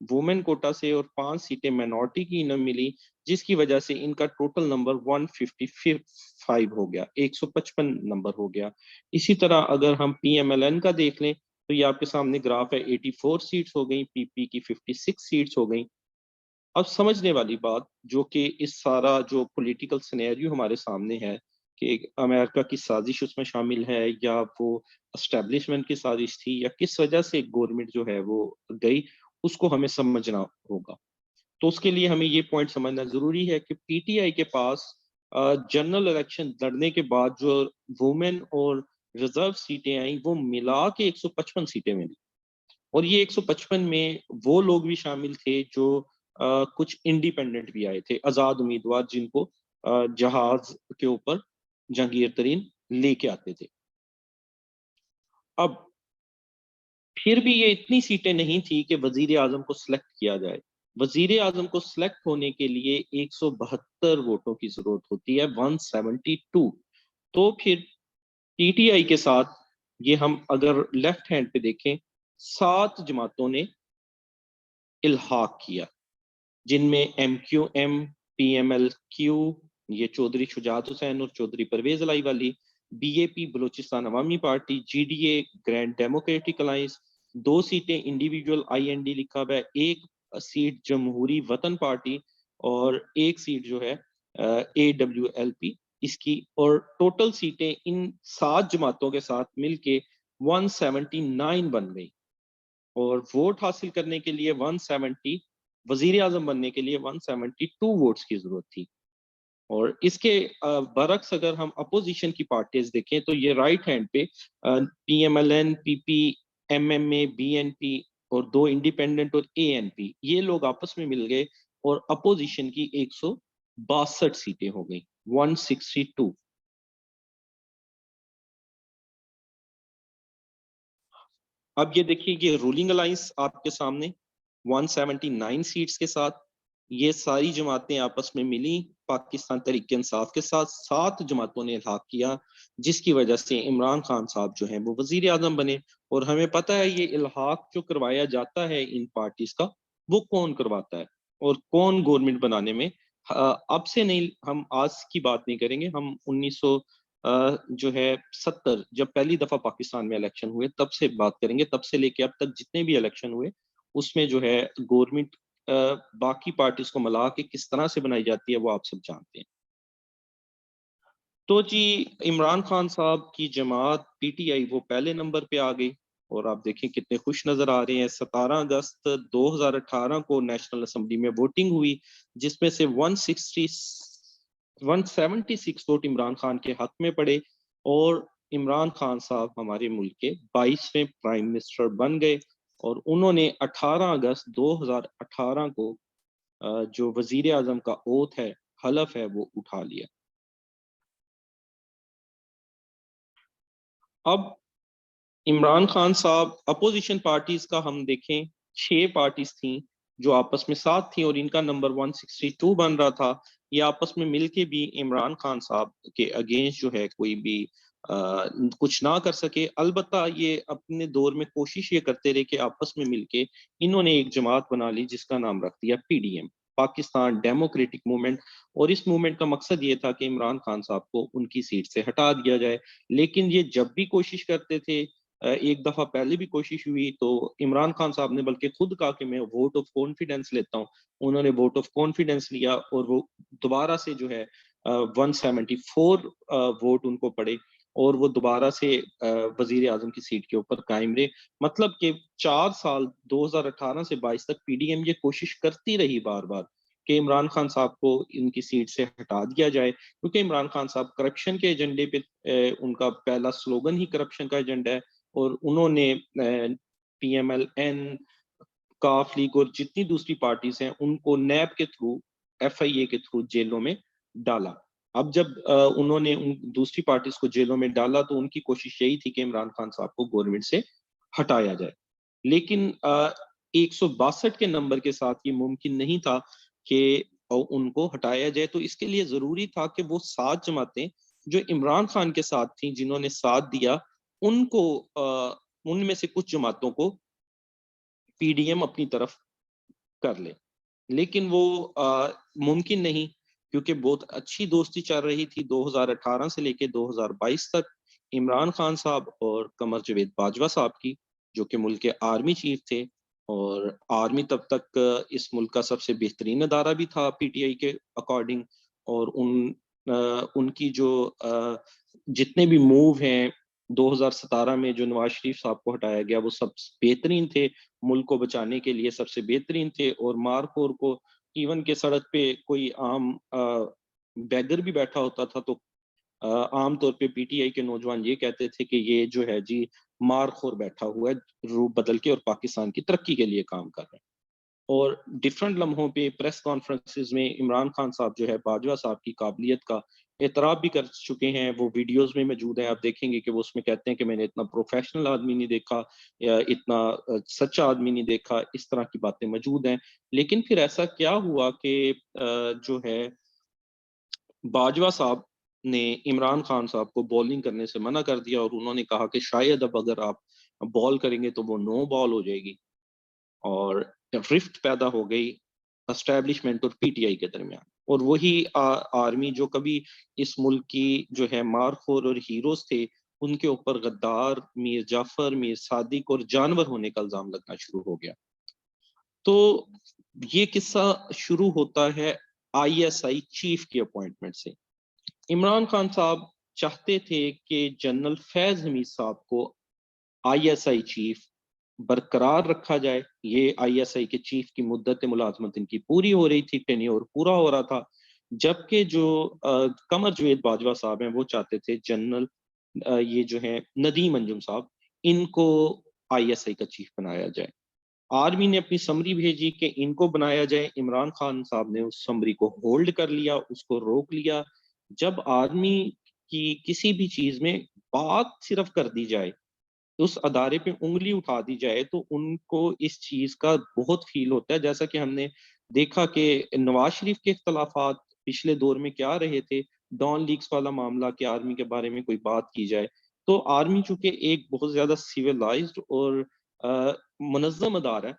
Women quota سے اور 5 سیٹیں مائنورٹی کی انہیں ملی، جس کی وجہ سے ان کا ٹوٹل نمبر 155 ہو گیا، 155 نمبر ہو گیا۔ اسی طرح اگر ہم پی ایم ایل این کا دیکھ لیں تو یہ آپ کے سامنے گراف ہے، 84 سیٹس ہو گئیں، پی پی کی 56 سیٹس ہو گئیں۔ اب سمجھنے والی بات جو کہ اس سارا جو پولیٹیکل سینیریو ہمارے سامنے ہے کہ امریکہ کی سازش اس میں شامل ہے یا وہ اسٹیبلشمنٹ کی سازش تھی یا کس وجہ سے گورنمنٹ جو ہے وہ گئی، اس کو ہمیں سمجھنا ہوگا۔ تو اس کے لیے ہمیں یہ پوائنٹ سمجھنا ضروری ہے کہ پی ٹی آئی کے پاس جنرل الیکشن لڑنے کے بعد جو وومن اور ریزرو سیٹیں آئیں وہ ملا کے 155 سیٹیں ملی، اور یہ 155 میں وہ لوگ بھی شامل تھے جو کچھ انڈیپینڈنٹ بھی آئے تھے، آزاد امیدوار جن کو جہاز کے اوپر جہانگیر ترین لے کے آتے تھے۔ اب پھر بھی یہ اتنی سیٹیں نہیں تھی کہ وزیر اعظم کو سلیکٹ کیا جائے۔ وزیر اعظم کو سلیکٹ ہونے کے لیے 172 ووٹوں کی ضرورت ہوتی ہے، 172۔ تو پھر پی ٹی آئی کے ساتھ یہ ہم اگر لیفٹ ہینڈ پہ دیکھیں 7 جماعتوں نے الحاق کیا، جن میں M Q M, P M L Q, یہ چودھری شجاعت حسین اور چودھری پرویز الہی والی، بی اے پی بلوچستان عوامی party, G D A grand democratic alliance, 2 سیٹیں انڈیویجول آئی این ڈی لکھا ہوا ہے، 1 سیٹ جمہوری وطن پارٹی اور 1 سیٹ جو ہے اے ڈبلیو ایل پی اس کی، اور ٹوٹل سیٹیں ان 7 جماعتوں کے ساتھ مل کے 179 بن گئی، اور ووٹ حاصل کرنے کے لیے 170، وزیر اعظم بننے کے لیے 172 ووٹس کی ضرورت تھی۔ اور اس کے برعکس اگر ہم اپوزیشن کی پارٹیز دیکھیں تو یہ رائٹ ہینڈ پہ P M L N, P P, M M A, B N P اور 2 انڈیپینڈنٹ اور اے این پی، یہ لوگ آپس میں مل گئے اور اپوزیشن کی 162 سیٹیں ہو گئیں، 162۔ اب یہ دیکھیے کہ رولنگ الائنس آپ کے سامنے 179 سیٹس کے ساتھ یہ ساری جماعتیں آپس میں ملی پاکستان تحریک انصاف کے ساتھ، 7 جماعتوں نے الحاق کیا، جس کی وجہ سے عمران خان صاحب جو ہیں وہ وزیر اعظم بنے۔ اور ہمیں پتہ ہے یہ الحاق جو کروایا جاتا ہے ان پارٹیز کا وہ کون کرواتا ہے اور کون گورنمنٹ بنانے میں، اب سے نہیں، ہم آج کی بات نہیں کریں گے، ہم 1900 جو ہے 70 جب پہلی دفعہ پاکستان میں الیکشن ہوئے تب سے بات کریں گے، تب سے لے کے اب تک جتنے بھی الیکشن ہوئے اس میں جو ہے گورنمنٹ باقی پارٹیز کو ملا کے کس طرح سے بنائی جاتی ہے وہ آپ سب جانتے ہیں۔ تو جی عمران خان صاحب کی جماعت پی ٹی آئی وہ پہلے نمبر پہ آ گئی، اور آپ دیکھیں کتنے خوش نظر آ رہے ہیں۔ 17 اگست 2018 کو نیشنل اسمبلی میں ووٹنگ ہوئی، جس میں سے 176 ووٹ عمران خان کے حق میں پڑے، اور عمران خان صاحب ہمارے ملک کے 22ویں پرائم منسٹر بن گئے، اور انہوں نے 18 اگست 2018 کو جو وزیر اعظم کا اوتھ ہے، حلف ہے، وہ اٹھا لیا۔ اب عمران خان صاحب اپوزیشن پارٹیز کا ہم دیکھیں 6 پارٹیز تھیں جو آپس میں ساتھ تھیں، اور ان کا نمبر 162 بن رہا تھا۔ یہ آپس میں مل کے بھی عمران خان صاحب کے اگینسٹ جو ہے کوئی بھی کچھ نہ کر سکے۔ البتہ یہ اپنے دور میں کوشش یہ کرتے رہے کہ آپس میں مل کے انہوں نے ایک جماعت بنا لی جس کا نام رکھ دیا P D M, Pakistan democratic movement, اور اس موومنٹ کا مقصد یہ تھا کہ عمران خان صاحب کو ان کی سیٹ سے ہٹا دیا جائے۔ لیکن یہ جب بھی کوشش کرتے تھے، ایک دفعہ پہلے بھی کوشش ہوئی تو عمران خان صاحب نے بلکہ خود کہا کہ میں ووٹ آف کانفیڈنس لیتا ہوں، انہوں نے ووٹ آف کانفیڈنس لیا اور وہ دوبارہ سے جو ہے 174 ووٹ ان کو پڑے، اور وہ دوبارہ سے وزیر اعظم کی سیٹ کے اوپر قائم رہے۔ مطلب کہ 4 سال 2018 سے 22 تک پی ڈی ایم یہ کوشش کرتی رہی بار بار کہ عمران خان صاحب کو ان کی سیٹ سے ہٹا دیا جائے، کیونکہ عمران خان صاحب کرپشن کے ایجنڈے پہ ان کا پہلا سلوگن ہی کرپشن کا ایجنڈا ہے، اور انہوں نے پی ایم ایل این، کاف لیگ اور جتنی دوسری پارٹیز ہیں ان کو نیب کے تھرو، ایف آئی اے کے تھرو جیلوں میں ڈالا۔ اب جب انہوں نے ان دوسری پارٹیز کو جیلوں میں ڈالا تو ان کی کوشش یہی تھی کہ عمران خان صاحب کو گورنمنٹ سے ہٹایا جائے، لیکن 162 کے نمبر کے ساتھ یہ ممکن نہیں تھا کہ ان کو ہٹایا جائے۔ تو اس کے لیے ضروری تھا کہ وہ 7 جماعتیں جو عمران خان کے ساتھ تھیں، جنہوں نے ساتھ دیا، ان کو ان میں سے کچھ جماعتوں کو پی ڈی ایم اپنی طرف کر لے، لیکن وہ ممکن نہیں، کیونکہ بہت اچھی دوستی چل رہی تھی 2018 سے لے کے 2022 تک عمران خان صاحب اور قمر جاوید باجوہ صاحب کی، جو کہ ملک کے آرمی چیف تھے، اور آرمی تب تک اس ملک کا سب سے بہترین ادارہ بھی تھا پی ٹی آئی کے اکارڈنگ، اور ان کی جو جتنے بھی موو ہیں 2017 میں جو نواز شریف صاحب کو ہٹایا گیا، وہ سب بہترین تھے، ملک کو بچانے کے لیے سب سے بہترین تھے، اور مار خور کو ایون کہ سڑک پہ کوئی عام بیگر بھی بیٹھا ہوتا تھا تو عام طور پہ پی ٹی آئی کے نوجوان یہ کہتے تھے کہ یہ جو ہے جی مار خور بیٹھا ہوا ہے، روپ بدل کے اور پاکستان کی ترقی کے لیے کام کر رہے ہیں۔ اور ڈفرنٹ لمحوں پہ پریس کانفرنسز میں عمران خان صاحب جو ہے باجوہ صاحب کی قابلیت کا اعتراف بھی کر چکے ہیں، وہ ویڈیوز میں موجود ہیں، آپ دیکھیں گے کہ وہ اس میں کہتے ہیں کہ میں نے اتنا پروفیشنل آدمی نہیں دیکھا یا اتنا سچا آدمی نہیں دیکھا، اس طرح کی باتیں موجود ہیں۔ لیکن پھر ایسا کیا ہوا کہ جو ہے باجوہ صاحب نے عمران خان صاحب کو بولنگ کرنے سے منع کر دیا، اور انہوں نے کہا کہ شاید اب اگر آپ بال کریں گے تو وہ نو بال ہو جائے گی، اور رفٹ پیدا ہو گئی اسٹیبلشمنٹ اور پی ٹی آئی کے درمیان۔ اور وہی آرمی جو کبھی اس ملک کی جو ہے مارخور اور ہیروز تھے، ان کے اوپر غدار، میر جعفر، میر صادق اور جانور ہونے کا الزام لگنا شروع ہو گیا۔ تو یہ قصہ شروع ہوتا ہے آئی ایس آئی چیف کی اپوائنٹمنٹ سے۔ عمران خان صاحب چاہتے تھے کہ جنرل فیض حمید صاحب کو آئی ایس آئی چیف برقرار رکھا جائے۔ یہ آئی ایس آئی کے چیف کی مدت ملازمت ان کی پوری ہو رہی تھی، ٹینیور پورا ہو رہا تھا، جبکہ جو قمر جاوید باجوہ صاحب ہیں وہ چاہتے تھے جنرل یہ جو ہے ندیم انجم صاحب، ان کو آئی ایس آئی کا چیف بنایا جائے۔ آرمی نے اپنی سمری بھیجی کہ ان کو بنایا جائے، عمران خان صاحب نے اس سمری کو ہولڈ کر لیا، اس کو روک لیا۔ جب آرمی کی کسی بھی چیز میں بات صرف کر دی جائے، اس ادارے پہ انگلی اٹھا دی جائے، تو ان کو اس چیز کا بہت فیل ہوتا ہے، جیسا کہ ہم نے دیکھا کہ نواز شریف کے اختلافات پچھلے دور میں کیا رہے تھے، ڈان لیکس والا معاملہ کہ آرمی کے بارے میں کوئی بات کی جائے، تو آرمی چونکہ ایک بہت زیادہ سیویلائزڈ اور منظم ادارہ ہے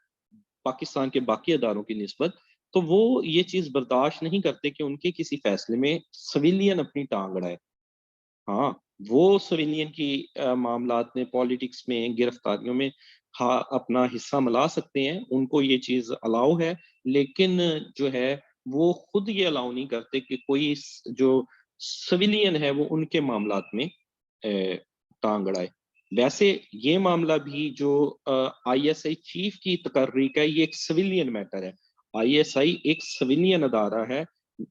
پاکستان کے باقی اداروں کی نسبت، تو وہ یہ چیز برداشت نہیں کرتے کہ ان کے کسی فیصلے میں سویلین اپنی ٹانگ اڑائے۔ ہاں، وہ سویلین کی معاملات میں، پالیٹکس میں، گرفتاریوں میں ہاں اپنا حصہ ملا سکتے ہیں، ان کو یہ چیز الاؤ ہے، لیکن جو ہے وہ خود یہ الاؤ نہیں کرتے کہ کوئی جو سویلین ہے وہ ان کے معاملات میں ٹانگ اڑائے۔ ویسے یہ معاملہ بھی جو آئی ایس آئی چیف کی تقرری کا، یہ ایک سویلین میٹر ہے۔ آئی ایس آئی ایک سویلین ادارہ ہے،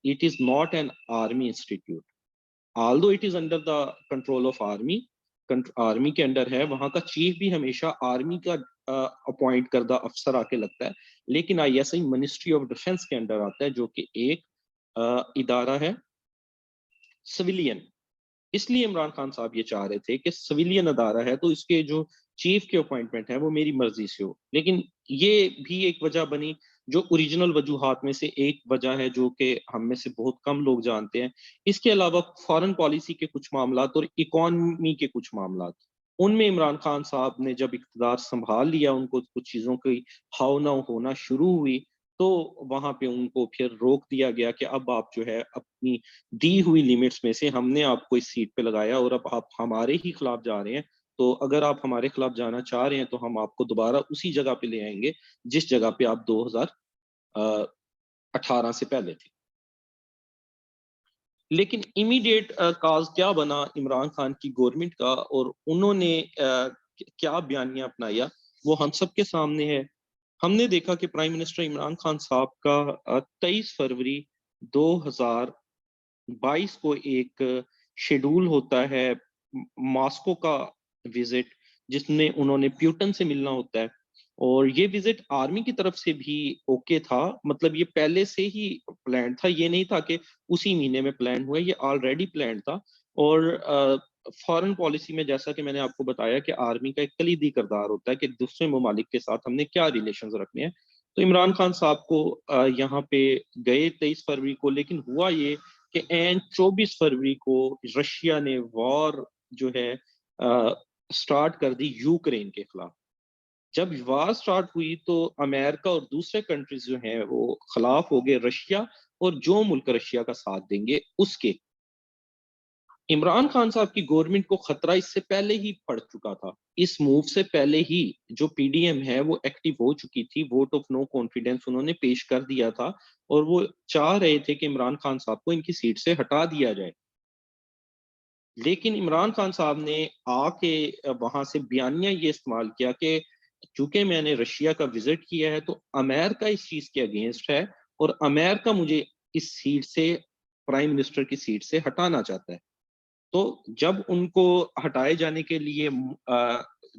it is not an army institute, although it is under the control of army، army کے انڈر ہے، وہاں کا چیف بھی ہمیشہ آرمی کا اپوائنٹ کردہ افسر آ کے لگتا ہے، لیکن I S I ministry of defence کے انڈر آتا ہے، جو کہ ایک ادارہ ہے سویلین۔ اس لیے عمران خان صاحب یہ چاہ رہے تھے کہ سویلین ادارہ ہے تو اس کے جو چیف کے اپوائنٹمنٹ ہے وہ میری مرضی سے ہو، لیکن یہ بھی ایک وجہ بنی جو اوریجنل وجوہات میں سے ایک وجہ ہے، جو کہ ہم میں سے بہت کم لوگ جانتے ہیں۔ اس کے علاوہ فارن پالیسی کے کچھ معاملات اور اکانومی کے کچھ معاملات، ان میں عمران خان صاحب نے جب اقتدار سنبھال لیا، ان کو کچھ چیزوں کی ہاؤ نہ ہونا شروع ہوئی، تو وہاں پہ ان کو پھر روک دیا گیا کہ اب آپ جو ہے اپنی دی ہوئی لیمٹس میں سے، ہم نے آپ کو اس سیٹ پہ لگایا اور اب آپ ہمارے ہی خلاف جا رہے ہیں، تو اگر آپ ہمارے خلاف جانا چاہ رہے ہیں تو ہم آپ کو دوبارہ اسی جگہ پہ لے آئیں گے جس جگہ پہ آپ 2018 سے پہلے تھے۔ لیکن امیڈیٹ کاز کیا بنا عمران خان کی گورنمنٹ کا، اور انہوں نے کیا بیانیہ اپنایا، وہ ہم سب کے سامنے ہے۔ ہم نے دیکھا کہ پرائم منسٹر عمران خان صاحب کا 23 فروری 2022 کو ایک شیڈول ہوتا ہے ماسکو کا وزٹ، جس میں انہوں نے پیوٹن سے ملنا ہوتا ہے، اور یہ وزٹ آرمی کی طرف سے بھی اوکے تھا، مطلب یہ پہلے سے ہی پلان تھا، یہ نہیں تھا کہ اسی مہینے میں پلان ہوا، یہ آلریڈی پلان تھا۔ اور فارن پالیسی میں جیسا کہ میں نے آپ کو بتایا کہ آرمی کا ایک کلیدی کردار ہوتا ہے کہ دوسرے ممالک کے ساتھ ہم نے کیا ریلیشنز رکھنے ہیں، تو عمران خان صاحب کو یہاں پہ گئے 23 فروری کو، لیکن ہوا یہ کہ این 24 فروری کو رشیا نے وار جو ہے سٹارٹ کر دی یوکرین کے خلاف۔ جب وار سٹارٹ ہوئی تو امریکہ اور دوسرے کنٹریز جو ہیں وہ خلاف ہو گئے رشیا اور جو ملک رشیا کا ساتھ دیں گے اس کے. عمران خان صاحب کی گورنمنٹ کو خطرہ اس سے پہلے ہی پڑ چکا تھا. اس موو سے پہلے ہی جو پی ڈی ایم ہے وہ ایکٹیو ہو چکی تھی. ووٹ آف نو کانفیڈنس انہوں نے پیش کر دیا تھا اور وہ چاہ رہے تھے کہ عمران خان صاحب کو ان کی سیٹ سے ہٹا دیا جائے. لیکن عمران خان صاحب نے آ کے وہاں سے بیانیہ یہ استعمال کیا کہ چونکہ میں نے رشیا کا وزٹ کیا ہے تو امریکہ اس چیز کے اگینسٹ ہے اور امریکہ مجھے اس سیٹ سے پرائم منسٹر کی سیٹ سے ہٹانا چاہتا ہے. تو جب ان کو ہٹائے جانے کے لیے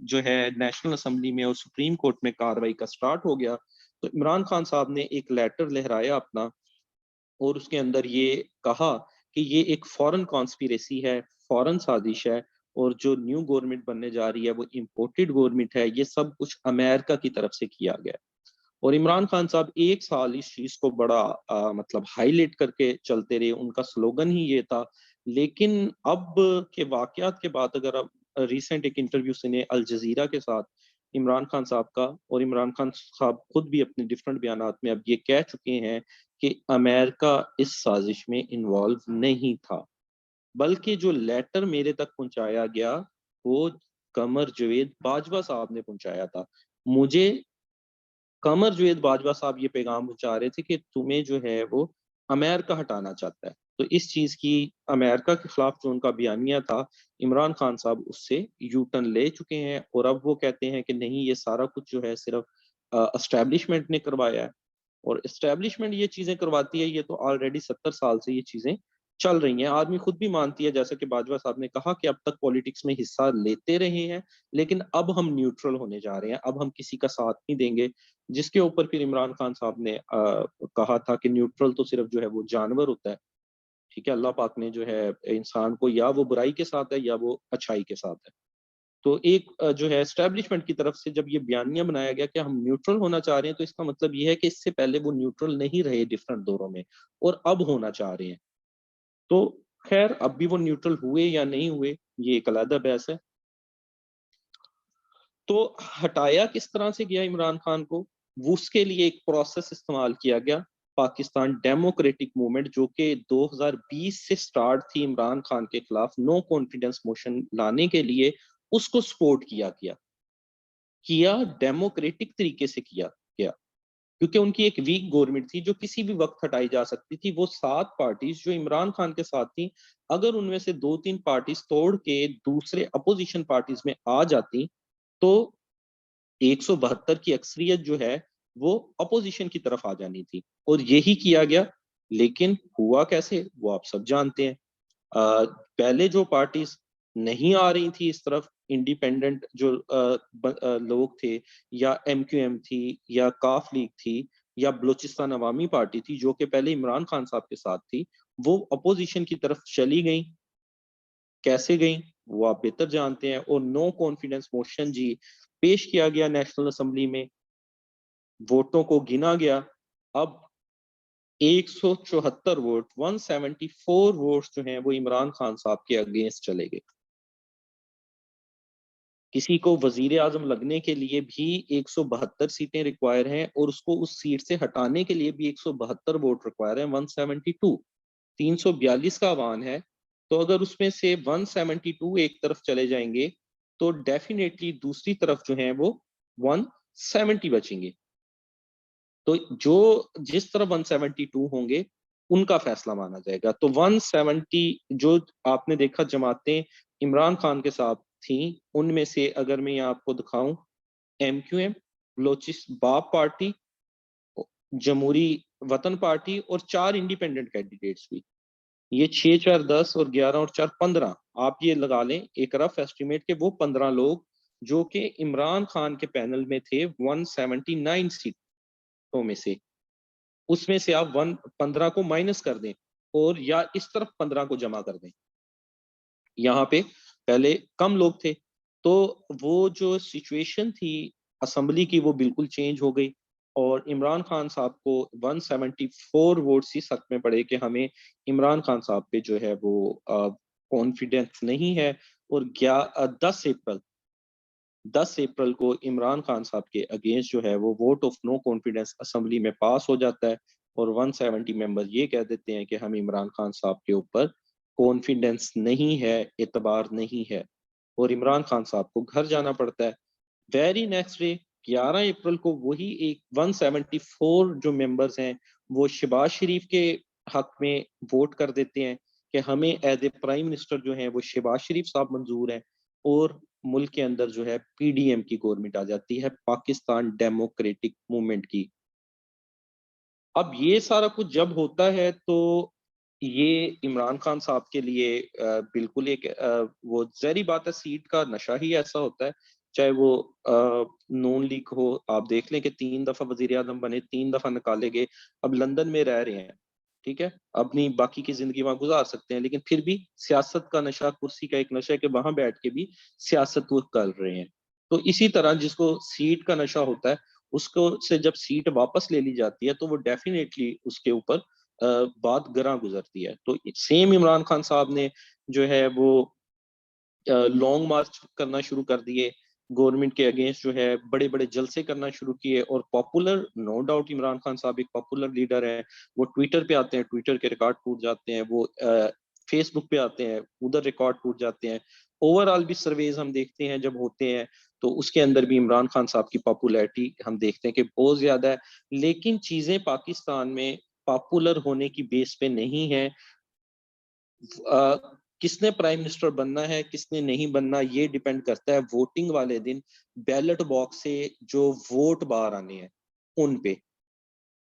جو ہے نیشنل اسمبلی میں اور سپریم کورٹ میں کاروائی کا سٹارٹ ہو گیا تو عمران خان صاحب نے ایک لیٹر لہرایا اپنا اور اس کے اندر یہ کہا کہ یہ ایک فورن کانسپیریسی ہے, فورن سازش ہے اور جو نیو گورنمنٹ بننے جا رہی ہے وہ امپورٹڈ گورنمنٹ ہے, یہ سب کچھ امریکہ کی طرف سے کیا گیا. اور عمران خان صاحب ایک سال اس چیز کو بڑا مطلب ہائی لائٹ کر کے چلتے رہے, ان کا سلوگن ہی یہ تھا. لیکن اب کے واقعات کے بعد اگر اب ریسنٹ ایک انٹرویو سنے الجزیرہ کے ساتھ عمران خان صاحب کا, اور عمران خان صاحب خود بھی اپنے ڈفرنٹ بیانات میں اب یہ کہہ چکے ہیں کہ امریکہ اس سازش میں انوالو نہیں تھا, بلکہ جو لیٹر میرے تک پہنچایا گیا وہ قمر جوید باجوہ صاحب نے پہنچایا تھا. مجھے قمر جوید باجوہ صاحب یہ پیغام پہنچا رہے تھے کہ تمہیں جو ہے وہ امریکہ ہٹانا چاہتا ہے. تو اس چیز کی امریکہ کے خلاف جو ان کا بیانیہ تھا عمران خان صاحب اس سے یو ٹرن لے چکے ہیں اور اب وہ کہتے ہیں کہ نہیں یہ سارا کچھ جو ہے صرف اسٹیبلشمنٹ نے کروایا ہے. اور اسٹیبلشمنٹ یہ چیزیں کرواتی ہے, یہ تو آلریڈی 70 سال سے یہ چیزیں چل رہی ہیں. آدمی خود بھی مانتی ہے, جیسا کہ باجوہ صاحب نے کہا کہ اب تک پالیٹکس میں حصہ لیتے رہے ہیں لیکن اب ہم نیوٹرل ہونے جا رہے ہیں, اب ہم کسی کا ساتھ نہیں دیں گے. جس کے اوپر پھر عمران خان صاحب نے کہا تھا کہ نیوٹرل تو صرف جو ہے وہ جانور ہوتا ہے. ٹھیک ہے, اللہ پاک نے جو ہے انسان کو یا وہ برائی کے ساتھ ہے یا وہ اچھائی کے ساتھ ہے. تو ایک جو ہے اسٹیبلشمنٹ کی طرف سے جب یہ بیانیہ بنایا گیا کہ ہم نیوٹرل ہونا چاہ رہے ہیں تو اس کا مطلب یہ ہے کہ اس سے پہلے وہ نیوٹرل نہیں رہے ڈفرنٹ دوروں میں اور اب ہونا چاہ رہے ہیں. تو خیر اب بھی وہ نیوٹرل ہوئے یا نہیں ہوئے یہ ایک علیحدہ بحث ہے. تو ہٹایا کس طرح سے گیا عمران خان کو, وہ اس کے لیے ایک پروسیس استعمال کیا گیا, پاکستان ڈیموکریٹک موومنٹ جو کہ 2020 سے سٹارٹ تھی عمران خان کے خلاف نو کانفیڈنس موشن لانے کے لیے, اس کو سپورٹ کیا ڈیموکریٹک طریقے سے کیا گیا کیونکہ ان کی ایک ویک گورنمنٹ تھی جو کسی بھی وقت ہٹائی جا سکتی تھی. وہ 7 پارٹیز جو عمران خان کے ساتھ تھیں اگر ان میں سے 2-3 پارٹیز توڑ کے دوسرے اپوزیشن پارٹیز میں آ جاتی تو 172 کی اکثریت جو ہے وہ اپوزیشن کی طرف آ جانی تھی اور یہی کیا گیا. لیکن ہوا کیسے وہ آپ سب جانتے ہیں. پہلے جو پارٹیز نہیں آ رہی تھی اس طرف, انڈیپینڈنٹ جو لوگ تھے یا ایم کیو ایم تھی یا کاف لیگ تھی یا بلوچستان عوامی پارٹی تھی جو کہ پہلے عمران خان صاحب کے ساتھ تھی, وہ اپوزیشن کی طرف چلی گئیں. کیسے گئیں وہ آپ بہتر جانتے ہیں. اور نو کانفیڈنس موشن جی پیش کیا گیا نیشنل اسمبلی میں, ووٹوں کو گنا گیا. اب 174 ووٹ 174 ووٹس جو ہیں وہ عمران خان صاحب کے اگینسٹ چلے گئے. کسی کو وزیر اعظم لگنے کے لیے بھی 172 سیٹیں ریکوائر ہیں اور اس کو اس سیٹ سے ہٹانے کے لیے بھی 172 ووٹ ریکوائر ہیں. 172 342 کا عوان ہے, تو اگر اس میں سے 172 ایک طرف چلے جائیں گے تو ڈیفینیٹلی دوسری طرف جو ہیں وہ 170 بچیں گے. تو جو جس طرح 172 ہوں گے ان کا فیصلہ مانا جائے گا. تو 170 جو آپ نے دیکھا جماعتیں عمران خان کے ساتھ تھیں ان میں سے اگر میں آپ کو دکھاؤں, ایم کیو ایم, بلوچستان باپ پارٹی, جمہوری وطن پارٹی اور 4 انڈیپینڈنٹ کینڈیڈیٹس بھی, یہ 6 4 10 اور 11 اور 4 15 آپ یہ لگا لیں ایک رف ایسٹیمیٹ کہ وہ 15 لوگ جو کہ عمران خان کے پینل میں تھے 179 سیٹوں میں سے, اس میں سے آپ 15 کو مائنس کر دیں اور یا اس طرف 15 کو جمع کر دیں. یہاں پہ پہلے کم لوگ تھے تو وہ جو سچویشن تھی اسمبلی کی وہ بالکل چینج ہو گئی اور عمران خان صاحب کو 174 ووٹس ہی سک میں پڑے کہ ہمیں عمران خان صاحب پہ جو ہے وہ کانفیڈنس نہیں ہے. اور 10 اپریل 10 اپریل کو عمران خان صاحب کے اگینسٹ جو ہے وہ vote of no confidence assembly میں پاس ہو جاتا ہے اور 170 ممبر یہ کہہ دیتے ہیں کہ ہم عمران خان صاحب کے اوپر کانفیڈنس نہیں ہے، اعتبار نہیں ہے، اور عمران خان صاحب کو گھر جانا پڑتا ہے۔ ویری نیکسٹ ڈے 11 اپریل کو وہی ایک 174 جو ممبرز ہیں وہ شہباز شریف کے حق میں ووٹ کر دیتے ہیں کہ ہمیں ایز اے پرائم منسٹر جو ہیں وہ شہباز شریف صاحب منظور ہیں، اور ملک کے اندر جو ہے پی ڈی ایم کی گورنمنٹ آ جاتی ہے، پاکستان ڈیموکریٹک موومنٹ کی۔ اب یہ سارا کچھ جب ہوتا ہے تو یہ عمران خان صاحب کے لیے بالکل ایک وہ ظاہری بات ہے، سیٹ کا نشہ ہی ایسا ہوتا ہے، چاہے وہ نون لیگ ہو۔ آپ دیکھ لیں کہ 3 دفعہ وزیر اعظم بنے، 3 دفعہ نکالے گئے، اب لندن میں رہ رہے ہیں، ٹھیک ہے، اپنی باقی کی زندگی وہاں گزار سکتے ہیں، لیکن پھر بھی سیاست کا نشہ، کرسی کا ایک نشہ ہے کہ وہاں بیٹھ کے بھی سیاست وہ کر رہے ہیں۔ تو اسی طرح جس کو سیٹ کا نشہ ہوتا ہے، اس کو سے جب سیٹ واپس لے لی جاتی ہے تو وہ ڈیفینیٹلی اس کے اوپر بات گراں گزرتی ہے۔ تو سیم عمران خان صاحب نے جو ہے وہ لانگ مارچ کرنا شروع کر دیے، گورنمنٹ کے اگینسٹ جو ہے بڑے بڑے جلسے کرنا شروع کیے، اور popular no doubt Imran Khan صاحب ایک پاپولر لیڈر ہے، وہ ٹویٹر پہ آتے ہیں، ٹویٹر کے ریکارڈ ٹوٹ جاتے ہیں، وہ فیس بک پہ آتے ہیں، ادھر ریکارڈ ٹوٹ جاتے ہیں۔ اوور آل بھی سرویز ہم دیکھتے ہیں جب ہوتے ہیں تو اس کے اندر بھی عمران خان صاحب کی پاپولیرٹی ہم دیکھتے ہیں کہ بہت زیادہ ہے، لیکن چیزیں پاکستان میں پاپولر ہونے کی بیس پہ نہیں ہے۔ کس نے پرائم منسٹر بننا ہے، کس نے نہیں بننا، یہ ڈیپینڈ کرتا ہے ووٹنگ والے دن بیلٹ باکس سے جو ووٹ باہر آنے ہیں ان پہ۔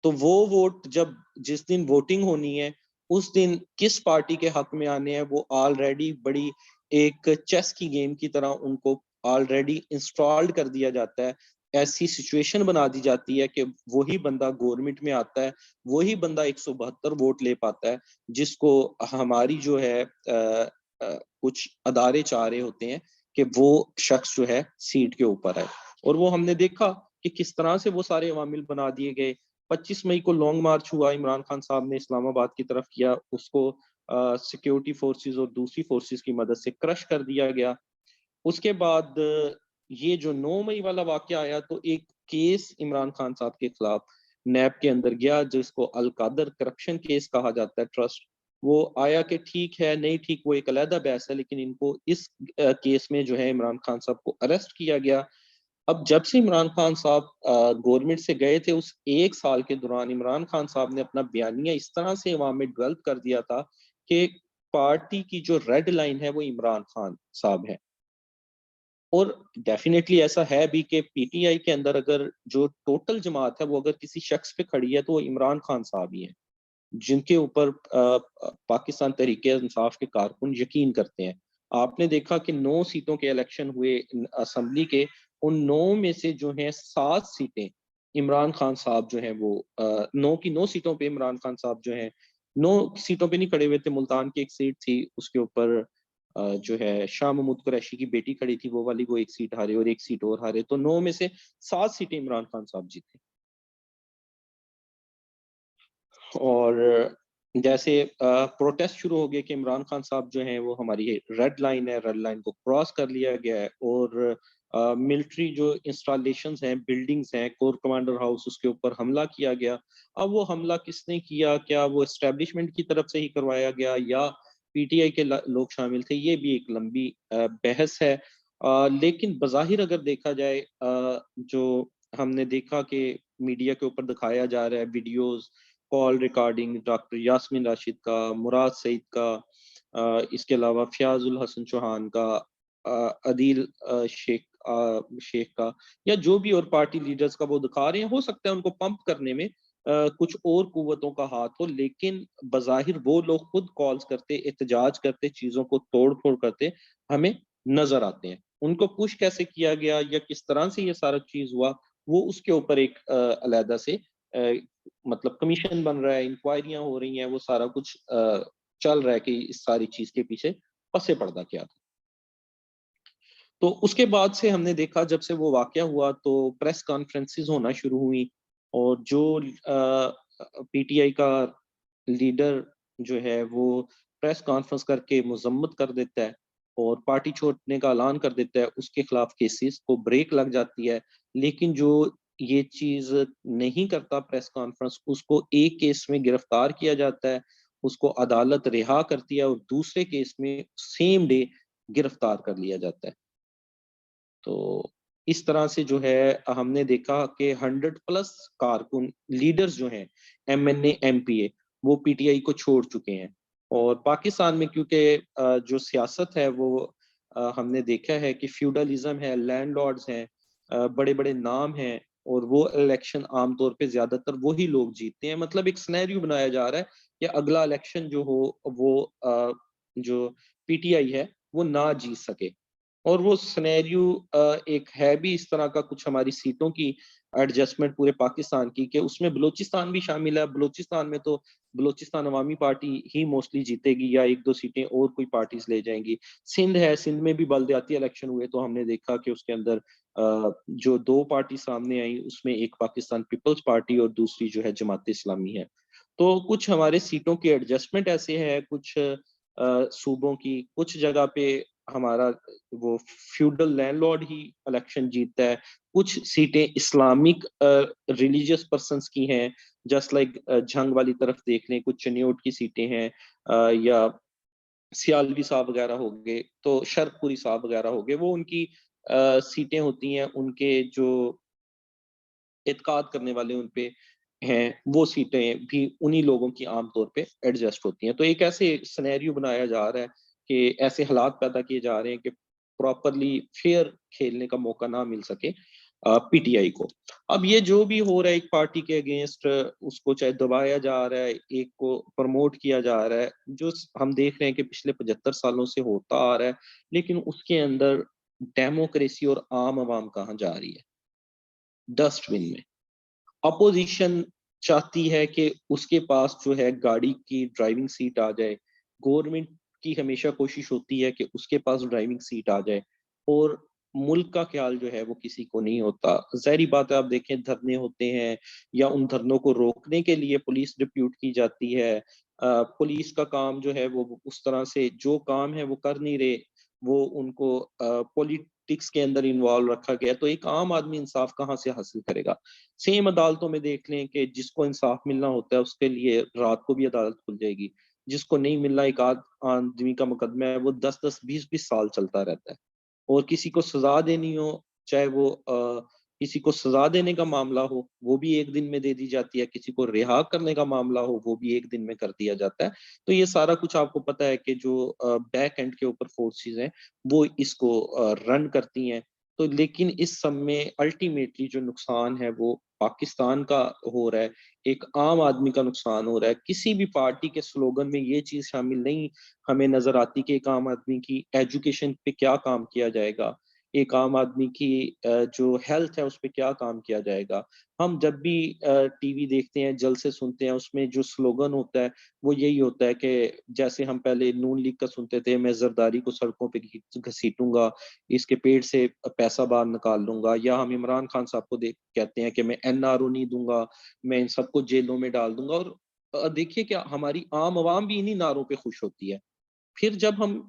تو وہ ووٹ جب جس دن ووٹنگ ہونی ہے اس دن کس پارٹی کے حق میں آنے ہیں، وہ آلریڈی بڑی ایک چیس کی گیم کی طرح ان کو آلریڈی انسٹالڈ کر دیا جاتا ہے، ایسی سچویشن بنا دی جاتی ہے کہ وہی بندہ گورنمنٹ میں آتا ہے، وہی بندہ 172 ووٹ لے پاتا ہے، جس کو ہماری جو ہے کچھ ادارے چاہ رہے ہوتے ہیں کہ وہ شخص جو ہے سیٹ کے اوپر ہے۔ اور وہ ہم نے دیکھا کہ کس طرح سے وہ سارے عوامل بنا دیے گئے۔ 25 مئی کو لانگ مارچ ہوا، عمران خان صاحب نے اسلام آباد کی طرف کیا، اس کو سیکیورٹی فورسز اور دوسری فورسز کی مدد سے کرش کر دیا گیا۔ اس کے بعد یہ جو 9 مئی والا واقعہ آیا تو ایک کیس عمران خان صاحب کے خلاف نیب کے اندر گیا جس کو القادر کرپشن کیس کہا جاتا ہے، ٹرسٹ۔ وہ آیا کہ ٹھیک ہے نہیں ٹھیک وہ ایک علیحدہ بحث ہے، لیکن ان کو اس کیس میں جو ہے عمران خان صاحب کو اریسٹ کیا گیا۔ اب جب سے عمران خان صاحب گورنمنٹ سے گئے تھے، اس 1 سال کے دوران عمران خان صاحب نے اپنا بیانیہ اس طرح سے عوام میں ڈیولپ کر دیا تھا کہ پارٹی کی جو ریڈ لائن ہے وہ عمران خان صاحب ہے۔ اور ڈیفینیٹلی ایسا ہے بھی کہ پی ٹی آئی کے اندر اگر جو ٹوٹل جماعت ہے وہ اگر کسی شخص پہ کھڑی ہے تو وہ عمران خان صاحب ہی ہیں، جن کے اوپر پاکستان تحریک انصاف کے کارکن یقین کرتے ہیں۔ آپ نے دیکھا کہ 9 سیٹوں کے الیکشن ہوئے اسمبلی کے، ان 9 میں سے جو ہیں 7 سیٹیں عمران خان صاحب جو ہیں وہ 9 کی 9 سیٹوں پہ عمران خان صاحب جو ہیں 9 سیٹوں پہ نہیں کھڑے ہوئے تھے، ملتان کی ایک سیٹ تھی اس کے اوپر جو ہے شاہ محمود قریشی کی بیٹی کھڑی تھی، وہ والی وہ ایک سیٹ ہارے اور ایک سیٹ اور ہارے، تو 9 میں سے 7 سیٹیں عمران خان صاحب جیتے۔ اور جیسے پروٹیسٹ شروع ہو گئے کہ عمران خان صاحب جو ہیں وہ ہماری ریڈ لائن ہے، ریڈ لائن کو کراس کر لیا گیا ہے، اور ملٹری جو انسٹالیشنز ہیں، بلڈنگز ہیں، کور کمانڈر ہاؤس، اس کے اوپر حملہ کیا گیا۔ اب وہ حملہ کس نے کیا، کیا وہ اسٹیبلشمنٹ کی طرف سے ہی کروایا گیا یا پی ٹی آئی کے لوگ شامل تھے، یہ بھی ایک لمبی بحث ہے۔ لیکن بظاہر اگر دیکھا جائے جو ہم نے دیکھا کہ میڈیا کے اوپر دکھایا جا رہا ہے ویڈیوز، کال ریکارڈنگ ڈاکٹر یاسمین راشد کا، مراد سعید کا، اس کے علاوہ فیاض الحسن چوہان کا، عدیل شیخ کا، یا جو بھی اور پارٹی لیڈرز کا وہ دکھا رہے ہیں، ہو سکتا ہے ان کو پمپ کرنے میں کچھ اور قوتوں کا ہاتھ ہو، لیکن بظاہر وہ لوگ خود کالز کرتے، احتجاج کرتے، چیزوں کو توڑ پھوڑ کرتے ہمیں نظر آتے ہیں۔ ان کو پش کیسے کیا گیا یا کس طرح سے یہ سارا چیز ہوا، وہ اس کے اوپر ایک علیحدہ سے مطلب کمیشن بن رہا ہے، انکوائریاں ہو رہی ہیں، وہ سارا کچھ چل رہا ہے کہ اس ساری چیز کے پیچھے پس پردہ کیا تھا۔ تو اس کے بعد سے ہم نے دیکھا جب سے وہ واقعہ ہوا تو پریس کانفرنسز ہونا شروع ہوئی، اور جو پی ٹی آئی کا لیڈر جو ہے وہ پریس کانفرنس کر کے مذمت کر دیتا ہے، اور پارٹی چھوڑنے کا اعلان کر دیتا ہے، اس کے خلاف کیسز کو بریک لگ جاتی ہے۔ لیکن جو یہ چیز نہیں کرتا پریس کانفرنس، اس کو ایک کیس میں گرفتار کیا جاتا ہے، اس کو عدالت رہا کرتی ہے اور دوسرے کیس میں سیم ڈے گرفتار کر لیا جاتا ہے۔ تو اس طرح سے جو ہے ہم نے دیکھا کہ 100+ کارکن لیڈرز جو ہیں، MNA MPA، وہ PTI کو چھوڑ چکے ہیں۔ اور پاکستان میں کیونکہ جو سیاست ہے وہ ہم نے دیکھا ہے کہ فیوڈلزم ہے، لینڈ لارڈز ہیں، بڑے بڑے نام ہیں، اور وہ الیکشن عام طور پہ زیادہ تر وہی لوگ جیتتے ہیں۔ مطلب ایک سینیریو بنایا جا رہا ہے کہ اگلا الیکشن جو ہو وہ جو PTI ہے وہ نہ جیت سکے۔ اور وہ سینیریو ایک ہے بھی اس طرح کا، کچھ ہماری سیٹوں کی ایڈجسٹمنٹ پورے پاکستان کی، کہ اس میں بلوچستان بھی شامل ہے۔ بلوچستان میں تو بلوچستان عوامی پارٹی ہی موسٹلی جیتے گی، یا 1-2 سیٹیں اور کوئی پارٹیز لے جائیں گی۔ سندھ ہے، سندھ میں بھی بلدیاتی الیکشن ہوئے تو ہم نے دیکھا کہ اس کے اندر جو 2 پارٹی سامنے آئی، اس میں ایک پاکستان پیپلز پارٹی اور دوسری جو ہے جماعت اسلامی ہے۔ تو کچھ ہمارے سیٹوں کی ایڈجسٹمنٹ ایسے ہے، کچھ صوبوں کی، کچھ جگہ پہ ہمارا وہ فیوڈل لینڈ لارڈ ہی الیکشن جیتتا ہے، کچھ سیٹیں اسلامک ریلیجیس پرسنس کی ہیں، جسٹ لائک جھنگ والی طرف دیکھ لیں، کچھ چنیوٹ کی سیٹیں ہیں، یا سیالوی صاحب وغیرہ ہو گئے، تو شرق پوری صاحب وغیرہ ہو گئے، وہ ان کی سیٹیں ہوتی ہیں، ان کے جو اعتقاد کرنے والے ان پہ ہیں، وہ سیٹیں بھی انہی لوگوں کی عام طور پہ ایڈجسٹ ہوتی ہیں۔ تو ایک ایسے سینیریو بنایا جا رہا ہے کہ ایسے حالات پیدا کیے جا رہے ہیں کہ پراپرلی فیئر کھیلنے کا موقع نہ مل سکے PTI کو۔ اب یہ جو بھی ہو رہا ہے ایک پارٹی کے اگینسٹ، اس کو چاہے دبایا جا رہا ہے، ایک کو پروموٹ کیا جا رہا ہے، جو ہم دیکھ رہے ہیں کہ پچھلے 75 سالوں سے ہوتا آ رہا ہے، لیکن اس کے اندر ڈیموکریسی اور عام عوام کہاں جا رہی ہے؟ ڈسٹ بن میں۔ اپوزیشن چاہتی ہے کہ اس کے پاس جو ہے گاڑی کی ڈرائیونگ سیٹ آ جائے، گورنمنٹ کی ہمیشہ کوشش ہوتی ہے کہ اس کے پاس ڈرائیونگ سیٹ آ جائے، اور ملک کا خیال جو ہے وہ کسی کو نہیں ہوتا۔ ظاہری بات ہے، آپ دیکھیں دھرنے ہوتے ہیں، یا ان دھرنوں کو روکنے کے لیے پولیس ڈپیوٹ کی جاتی ہے۔ پولیس کا کام جو ہے وہ اس طرح سے جو کام ہے وہ کر نہیں رہے، وہ ان کو پولیٹکس کے اندر انوالو رکھا گیا، تو ایک عام آدمی انصاف کہاں سے حاصل کرے گا؟ سیم عدالتوں میں دیکھ لیں کہ جس کو انصاف ملنا ہوتا ہے اس کے لیے رات کو بھی عدالت کھل جائے گی، جس کو نہیں ملنا، ایک آدمی کا مقدمہ ہے وہ 10-10 20-20 سال چلتا رہتا ہے۔ اور کسی کو سزا دینی ہو، چاہے وہ کسی کو سزا دینے کا معاملہ ہو، وہ بھی ایک دن میں دے دی جاتی ہے، کسی کو رہا کرنے کا معاملہ ہو وہ بھی ایک دن میں کر دیا جاتا ہے۔ تو یہ سارا کچھ آپ کو پتا ہے کہ جو بیک اینڈ کے اوپر فورسز ہیں وہ اس کو رن کرتی ہیں۔ تو لیکن اس سب میں الٹیمیٹلی جو نقصان ہے وہ پاکستان کا ہو رہا ہے، ایک عام آدمی کا نقصان ہو رہا ہے۔ کسی بھی پارٹی کے سلوگن میں یہ چیز شامل نہیں ہمیں نظر آتی کہ ایک عام آدمی کی ایجوکیشن پہ کیا کام کیا جائے گا، ایک عام آدمی کی جو ہیلتھ ہے اس پہ کیا کام کیا جائے گا۔ ہم جب بھی ٹی وی دیکھتے ہیں، جلسے سنتے ہیں، اس میں جو سلوگن ہوتا ہے وہ یہی ہوتا ہے کہ جیسے ہم پہلے نون لیگ کا سنتے تھے، میں زرداری کو سڑکوں پہ گھسیٹوں گا، اس کے پیٹ سے پیسہ باہر نکال لوں گا، یا ہم عمران خان صاحب کو کہتے ہیں کہ میں NRO نہیں دوں گا، میں ان سب کو جیلوں میں ڈال دوں گا۔ اور دیکھیے کہ ہماری عام عوام بھی انہی نعروں پہ خوش ہوتی ہے۔ پھر جب ہم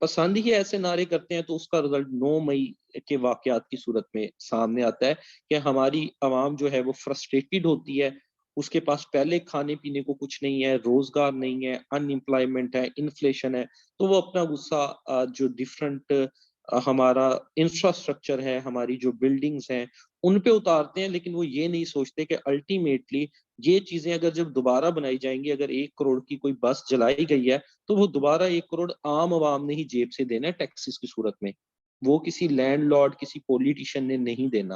پسند ہی ایسے نعرے کرتے ہیں تو اس کا رزلٹ 9 مئی کے واقعات کی صورت میں سامنے آتا ہے کہ ہماری عوام جو ہے وہ فرسٹریٹڈ ہوتی ہے، اس کے پاس پہلے کھانے پینے کو کچھ نہیں ہے، روزگار نہیں ہے، ان امپلائمنٹ ہے، انفلیشن ہے، تو وہ اپنا غصہ جو ڈفرنٹ ہمارا انفراسٹرکچر ہے، ہماری جو بلڈنگز ہیں ان پہ اتارتے ہیں، لیکن وہ یہ نہیں سوچتے کہ الٹیمیٹلی یہ چیزیں اگر جب دوبارہ بنائی جائیں گی، اگر 1 کروڑ کی کوئی بس جلائی گئی ہے تو وہ دوبارہ 1 کروڑ عام عوام نے ہی جیب سے دینا ہے ٹیکسز کی صورت میں، وہ کسی لینڈ لارڈ، کسی پولیٹیشین نے نہیں دینا۔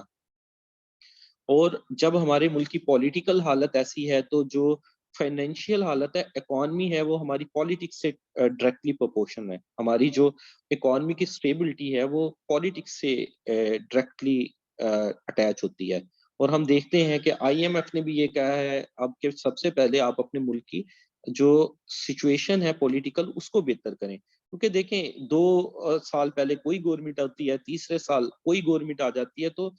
اور جب ہمارے ملک کی پولیٹیکل حالت ایسی ہے تو جو فائنینشیل حالت ہے، اکانومی ہے، وہ ہماری پالیٹکس سے ڈائریکٹلی پروپورشن ہے۔ ہماری جو اکانومی کی سٹیبلٹی ہے وہ پالیٹکس سے ڈائریکٹلی اٹیچ ہوتی ہے۔ اور ہم دیکھتے ہیں کہ IMF نے بھی یہ کہا ہے اب کہ سب سے پہلے آپ اپنے ملک کی جو سچویشن ہے پولیٹیکل اس کو بہتر کریں، کیونکہ دیکھیں 2 سال پہلے کوئی گورنمنٹ آتی ہے، تیسرے سال کوئی گورنمنٹ آ جاتی ہے، تو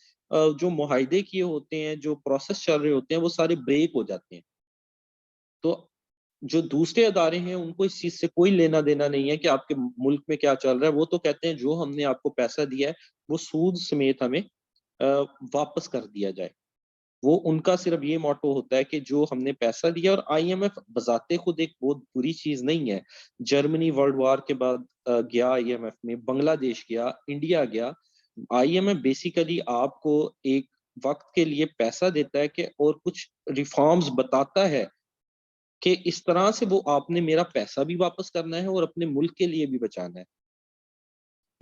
جو معاہدے کیے ہوتے ہیں، جو پروسیس چل رہے ہوتے ہیں وہ سارے بریک ہو جاتے ہیں۔ تو جو دوسرے ادارے ہیں ان کو اس چیز سے کوئی لینا دینا نہیں ہے کہ آپ کے ملک میں کیا چل رہا ہے. وہ تو کہتے ہیں جو ہم نے آپ کو پیسہ دیا ہے وہ سود سمیت ہمیں واپس کر دیا جائے. وہ ان کا صرف یہ موٹو ہوتا ہے کہ جو ہم نے پیسہ دیا. اور آئی ایم ایف بذات خود ایک بہت بری چیز نہیں ہے. جرمنی ورلڈ وار کے بعد گیا آئی ایم ایف میں, بنگلہ دیش گیا, انڈیا گیا. آئی ایم ایف بیسیکلی آپ کو ایک وقت کے لیے پیسہ دیتا ہے کہ اور کچھ ریفارمز بتاتا ہے کہ اس طرح سے وہ آپ نے میرا پیسہ بھی واپس کرنا ہے اور اپنے ملک کے لیے بھی بچانا ہے.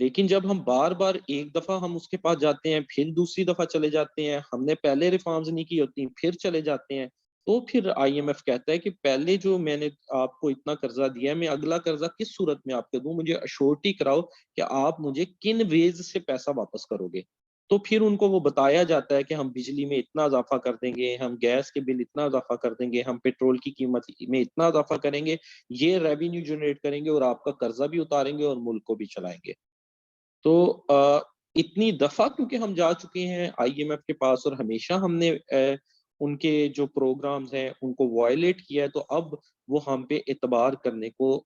لیکن جب ہم بار بار ایک دفعہ ہم اس کے پاس جاتے ہیں, پھر دوسری دفعہ چلے جاتے ہیں, ہم نے پہلے ریفارمز نہیں کی ہوتی, پھر چلے جاتے ہیں, تو پھر آئی ایم ایف کہتا ہے کہ پہلے جو میں نے آپ کو اتنا قرضہ دیا ہے, میں اگلا قرضہ کس صورت میں آپ کو دوں, مجھے اشورٹی کراؤ کہ آپ مجھے کن ویز سے پیسہ واپس کرو گے. تو پھر ان کو وہ بتایا جاتا ہے کہ ہم بجلی میں اتنا اضافہ کر دیں گے, ہم گیس کے بل اتنا اضافہ کر دیں گے, ہم پیٹرول کی قیمت میں اتنا اضافہ کریں گے, یہ ریونیو جنریٹ کریں گے اور آپ کا قرضہ بھی اتاریں گے اور ملک کو بھی چلائیں گے. تو اتنی دفعہ کیونکہ ہم جا چکے ہیں آئی ایم ایف کے پاس اور ہمیشہ ہم نے ان کے جو پروگرامز ہیں ان کو وائلیٹ کیا ہے, تو اب وہ ہم پہ اعتبار کرنے کو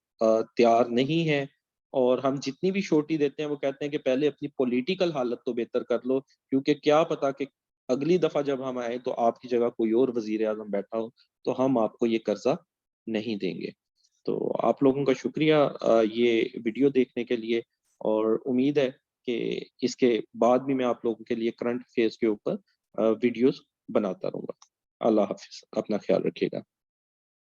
تیار نہیں ہے. اور ہم جتنی بھی چھوٹی دیتے ہیں وہ کہتے ہیں کہ پہلے اپنی پولیٹیکل حالت تو بہتر کر لو, کیونکہ کیا پتا کہ اگلی دفعہ جب ہم آئے تو آپ کی جگہ کوئی اور وزیر اعظم بیٹھا ہو, تو ہم آپ کو یہ قرضہ نہیں دیں گے. تو آپ لوگوں کا شکریہ یہ ویڈیو دیکھنے کے لیے, اور امید ہے کہ اس کے بعد بھی میں آپ لوگوں کے لیے کرنٹ افیئرس کے اوپر ویڈیوز بناتا رہوں گا. اللہ حافظ, اپنا خیال رکھیے گا.